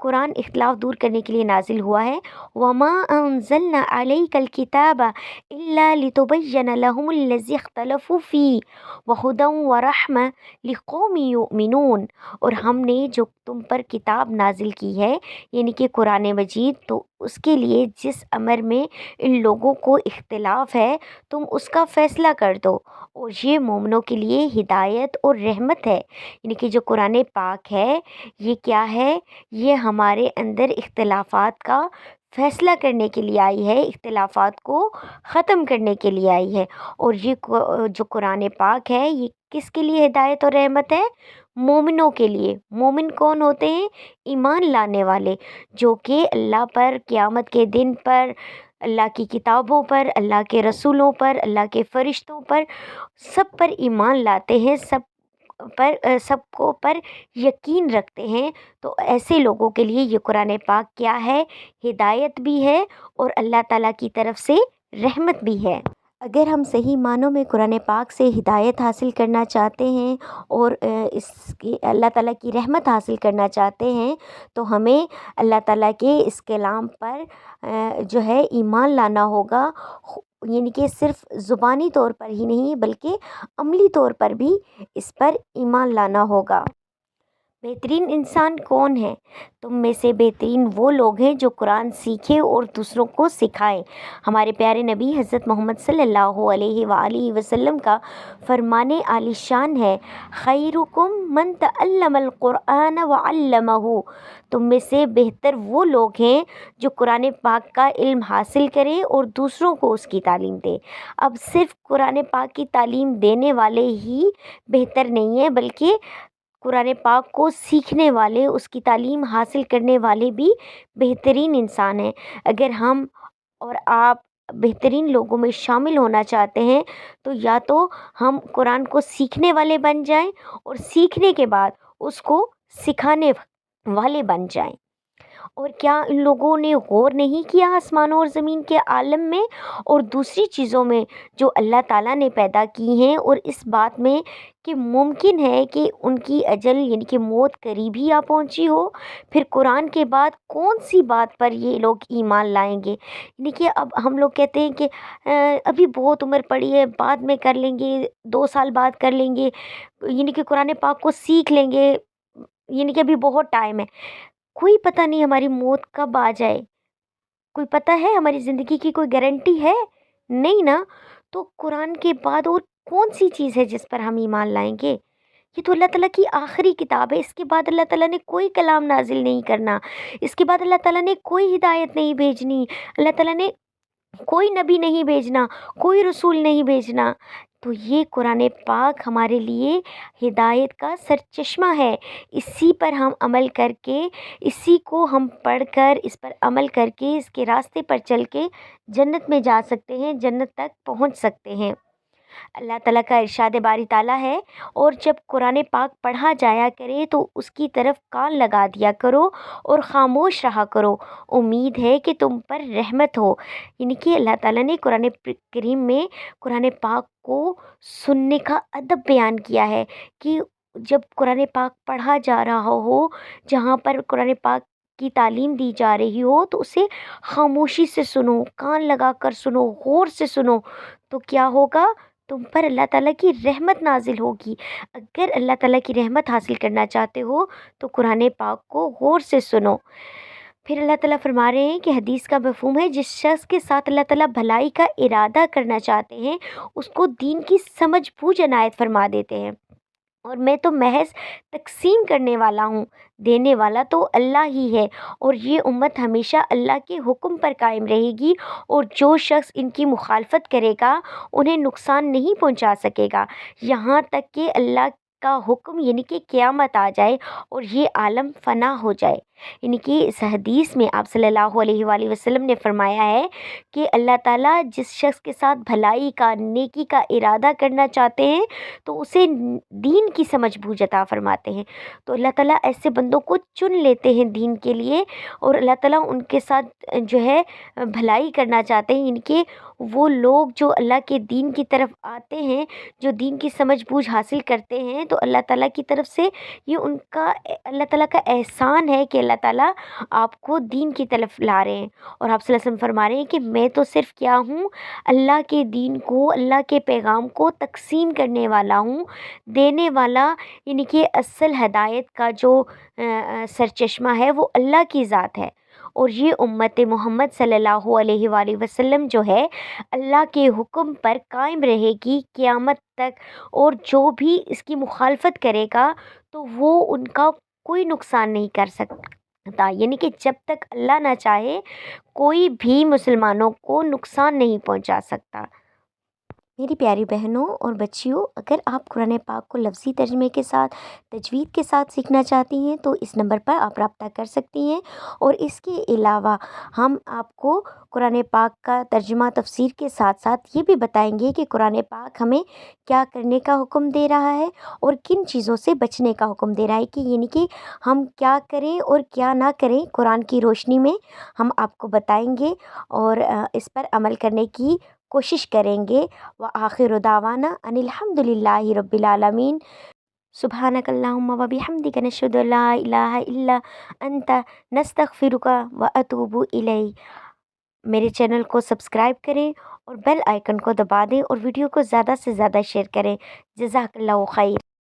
قرآن اختلاف دور کرنے کے لیے نازل ہوا ہے۔ وَمَا أَنزَلْنَا عَلَيْكَ الْكِتَابَ إِلَّا لِتُبَيِّنَ لَهُمُ الَّذِي اخْتَلَفُوا فِيهِ وَهُدًى وَرَحْمَةً لِقَوْمٍ يُؤْمِنُونَ، اور ہم نے جو تم پر کتاب نازل کی ہے یعنی کہ قرآن مجید، تو اس کے لیے جس امر میں ان لوگوں کو اختلاف ہے تم اس کا فیصلہ کر دو، اور یہ مومنوں کے لیے ہدایت اور رحمت ہے۔ یعنی کہ جو قرآن پاک ہے یہ کیا ہے؟ یہ ہمارے اندر اختلافات کا فیصلہ کرنے کے لیے آئی ہے، اختلافات کو ختم کرنے کے لیے آئی ہے۔ اور یہ جو قرآن پاک ہے یہ کس کے لیے ہدایت اور رحمت ہے؟ مومنوں کے لیے۔ مومن کون ہوتے ہیں؟ ایمان لانے والے، جو کہ اللہ پر، قیامت کے دن پر، اللہ کی کتابوں پر، اللہ کے رسولوں پر، اللہ کے فرشتوں پر، سب پر ایمان لاتے ہیں، سب کو پر یقین رکھتے ہیں۔ تو ایسے لوگوں کے لیے یہ قرآن پاک کیا ہے؟ ہدایت بھی ہے اور اللہ تعالیٰ کی طرف سے رحمت بھی ہے۔ اگر ہم صحیح معنوں میں قرآن پاک سے ہدایت حاصل کرنا چاہتے ہیں اور اس کی اللہ تعالیٰ کی رحمت حاصل کرنا چاہتے ہیں تو ہمیں اللہ تعالیٰ کے اس کلام پر جو ہے ایمان لانا ہوگا، یعنی کہ صرف زبانی طور پر ہی نہیں بلکہ عملی طور پر بھی اس پر ایمان لانا ہوگا۔ بہترین انسان کون ہے؟ تم میں سے بہترین وہ لوگ ہیں جو قرآن سیکھیں اور دوسروں کو سکھائیں۔ ہمارے پیارے نبی حضرت محمد صلی اللہ علیہ وآلہ وسلم کا فرمان عالی شان ہے، خیرکم من تعلم القرآن وعلمہ۔ تم میں سے بہتر وہ لوگ ہیں جو قرآن پاک کا علم حاصل کریں اور دوسروں کو اس کی تعلیم دیں۔ اب صرف قرآن پاک کی تعلیم دینے والے ہی بہتر نہیں ہیں بلکہ قرآن پاک کو سیکھنے والے، اس کی تعلیم حاصل کرنے والے بھی بہترین انسان ہیں۔ اگر ہم اور آپ بہترین لوگوں میں شامل ہونا چاہتے ہیں تو یا تو ہم قرآن کو سیکھنے والے بن جائیں اور سیکھنے کے بعد اس کو سکھانے والے بن جائیں۔ اور کیا ان لوگوں نے غور نہیں کیا آسمانوں اور زمین کے عالم میں اور دوسری چیزوں میں جو اللہ تعالیٰ نے پیدا کی ہیں، اور اس بات میں کہ ممکن ہے کہ ان کی اجل یعنی کہ موت قریب ہی آ پہنچی ہو؟ پھر قرآن کے بعد کون سی بات پر یہ لوگ ایمان لائیں گے؟ یعنی کہ اب ہم لوگ کہتے ہیں کہ ابھی بہت عمر پڑی ہے، بعد میں کر لیں گے، 2 سال بعد کر لیں گے، یعنی کہ قرآن پاک کو سیکھ لیں گے، یعنی کہ ابھی بہت ٹائم ہے۔ کوئی پتہ نہیں ہماری موت کب آ جائے، کوئی پتہ ہے ہماری زندگی کی کوئی گارنٹی ہے؟ نہیں نا۔ تو قرآن کے بعد اور کون سی چیز ہے جس پر ہم ایمان لائیں گے؟ یہ تو اللہ تعالیٰ کی آخری کتاب ہے، اس کے بعد اللہ تعالیٰ نے کوئی کلام نازل نہیں کرنا، اس کے بعد اللہ تعالیٰ نے کوئی ہدایت نہیں بھیجنی، اللہ تعالیٰ نے کوئی نبی نہیں بھیجنا، کوئی رسول نہیں بھیجنا۔ تو یہ قرآن پاک ہمارے لیے ہدایت کا سرچشمہ ہے، اسی پر ہم عمل کر کے، اسی کو ہم پڑھ کر، اس پر عمل کر کے، اس کے راستے پر چل کے جنت میں جا سکتے ہیں، جنت تک پہنچ سکتے ہیں۔ اللہ تعالیٰ کا ارشاد باری تعالیٰ ہے، اور جب قرآن پاک پڑھا جایا کرے تو اس کی طرف کان لگا دیا کرو اور خاموش رہا کرو، امید ہے کہ تم پر رحمت ہو۔ یعنی کہ اللہ تعالیٰ نے قرآن کریم میں قرآن پاک کو سننے کا ادب بیان کیا ہے کہ جب قرآن پاک پڑھا جا رہا ہو، جہاں پر قرآن پاک کی تعلیم دی جا رہی ہو تو اسے خاموشی سے سنو، کان لگا کر سنو، غور سے سنو، تو کیا ہوگا؟ تم پر اللہ تعالیٰ کی رحمت نازل ہوگی۔ اگر اللہ تعالیٰ کی رحمت حاصل کرنا چاہتے ہو تو قرآن پاک کو غور سے سنو۔ پھر اللہ تعالیٰ فرما رہے ہیں کہ حدیث کا مفہوم ہے، جس شخص کے ساتھ اللہ تعالیٰ بھلائی کا ارادہ کرنا چاہتے ہیں اس کو دین کی سمجھ بوجھ عنایت فرما دیتے ہیں، اور میں تو محض تقسیم کرنے والا ہوں، دینے والا تو اللہ ہی ہے، اور یہ امت ہمیشہ اللہ کے حکم پر قائم رہے گی، اور جو شخص ان کی مخالفت کرے گا انہیں نقصان نہیں پہنچا سکے گا یہاں تک کہ اللہ کا حکم یعنی کہ قیامت آ جائے اور یہ عالم فنا ہو جائے۔ یعنی کہ اس حدیث میں آپ صلی اللہ علیہ وآلہ وسلم نے فرمایا ہے کہ اللہ تعالیٰ جس شخص کے ساتھ بھلائی کا، نیکی کا ارادہ کرنا چاہتے ہیں تو اسے دین کی سمجھ بوجھ عطا فرماتے ہیں۔ تو اللہ تعالیٰ ایسے بندوں کو چن لیتے ہیں دین کے لیے، اور اللہ تعالیٰ ان کے ساتھ جو ہے بھلائی کرنا چاہتے ہیں، یعنی کہ وہ لوگ جو اللہ کے دین کی طرف آتے ہیں، جو دین کی سمجھ بوجھ حاصل کرتے ہیں، تو اللہ تعالیٰ کی طرف سے یہ ان کا، اللہ تعالیٰ کا احسان ہے کہ اللہ اللہ تعالیٰ آپ کو دین کی طرف لا رہے ہیں، اور آپ صلی اللہ علیہ وسلم فرما رہے ہیں کہ میں تو صرف کیا ہوں، اللہ کے دین کو، اللہ کے پیغام کو تقسیم کرنے والا ہوں، دینے والا، یعنی کہ اصل ہدایت کا جو سرچشمہ ہے وہ اللہ کی ذات ہے، اور یہ امت محمد صلی اللہ علیہ وآلہ وسلم جو ہے اللہ کے حکم پر قائم رہے گی قیامت تک، اور جو بھی اس کی مخالفت کرے گا تو وہ ان کا کوئی نقصان نہیں کر سکتا، یعنی کہ جب تک اللہ نہ چاہے کوئی بھی مسلمانوں کو نقصان نہیں پہنچا سکتا۔ میری پیاری بہنوں اور بچیوں، اگر آپ قرآن پاک کو لفظی ترجمے کے ساتھ، تجوید کے ساتھ سیکھنا چاہتی ہیں تو اس نمبر پر آپ رابطہ کر سکتی ہیں، اور اس کے علاوہ ہم آپ کو قرآن پاک کا ترجمہ تفسیر کے ساتھ ساتھ یہ بھی بتائیں گے کہ قرآن پاک ہمیں کیا کرنے کا حکم دے رہا ہے اور کن چیزوں سے بچنے کا حکم دے رہا ہے، کہ یعنی کہ ہم کیا کریں اور کیا نہ کریں قرآن کی روشنی میں ہم آپ کو بتائیں گے، اور اس پر عمل کرنے کی کوشش کریں گے۔ وآخر دعوانا ان الحمد للہ رب العالمین۔ سبحانک اللہم و بحمدک، نشہد ان لا الہ الا انت، نستغفرک و اتوب الیک۔ میرے چینل کو سبسکرائب کریں اور بیل آئیکن کو دبا دیں، اور ویڈیو کو زیادہ سے زیادہ شیئر کریں۔ جزاک اللہ خیر۔